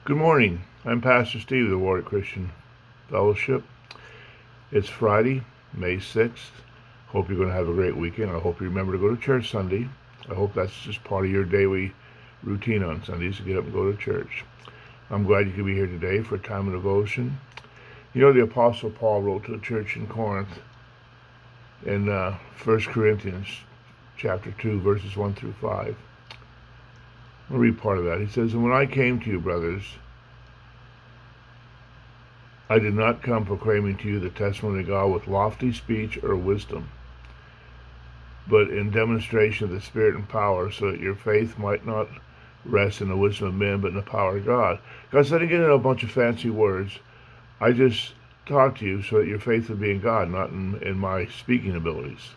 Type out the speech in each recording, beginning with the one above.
Good morning. I'm Pastor Steve of the Warwick Christian Fellowship. It's Friday, May 6th. Hope you're going to have a great weekend. I hope you remember to go to church Sunday. I hope that's just part of your daily routine on Sundays to get up and go to church. I'm glad you could be here today for a time of devotion. You know, the Apostle Paul wrote to the church in Corinth in 1 Corinthians chapter 2, verses 1 through 5. I'll read part of that. He says, "And when I came to you, brothers, I did not come proclaiming to you the testimony of God with lofty speech or wisdom, but in demonstration of the Spirit and power, so that your faith might not rest in the wisdom of men, but in the power of God." God said, I didn't get into a bunch of fancy words. I just talked to you so that your faith would be in God, not in my speaking abilities.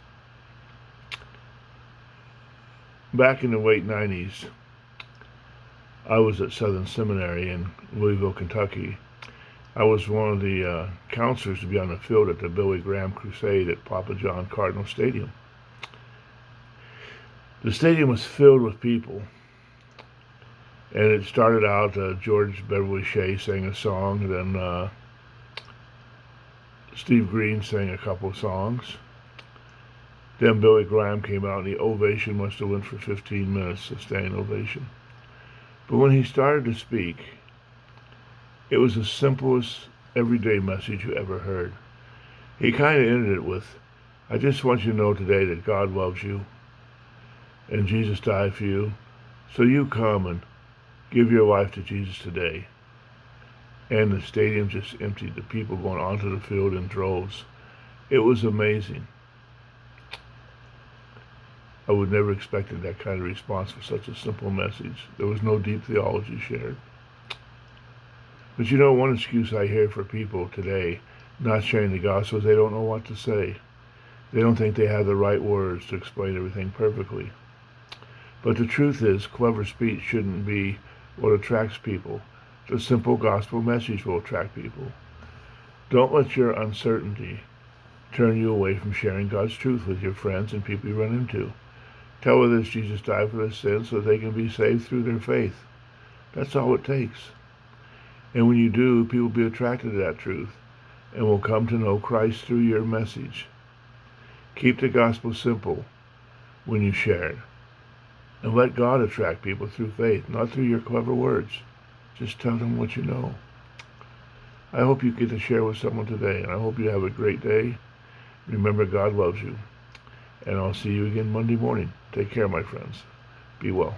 Back in the late 90s, I was at Southern Seminary in Louisville, Kentucky. I was one of the counselors to be on the field at the Billy Graham Crusade at Papa John Cardinal Stadium. The stadium was filled with people, and it started out, George Beverly Shea sang a song, then Steve Green sang a couple of songs. Then Billy Graham came out, and the ovation must have went for 15 minutes, a standing ovation. But when he started to speak, it was the simplest, everyday message you ever heard. He kind of ended it with, I just want you to know today that God loves you, and Jesus died for you, so you come and give your life to Jesus today. And the stadium just emptied, the people going onto the field in droves. It was amazing. I would never expected that kind of response for such a simple message. There was no deep theology shared. But you know, one excuse I hear for people today not sharing the gospel is they don't know what to say. They don't think they have the right words to explain everything perfectly. But the truth is, clever speech shouldn't be what attracts people. The simple gospel message will attract people. Don't let your uncertainty turn you away from sharing God's truth with your friends and people you run into. Tell others Jesus died for their sins so they can be saved through their faith. That's all it takes. And when you do, people will be attracted to that truth and will come to know Christ through your message. Keep the gospel simple when you share it. And let God attract people through faith, not through your clever words. Just tell them what you know. I hope you get to share with someone today, and I hope you have a great day. Remember, God loves you. And I'll see you again Monday morning. Take care, my friends. Be well.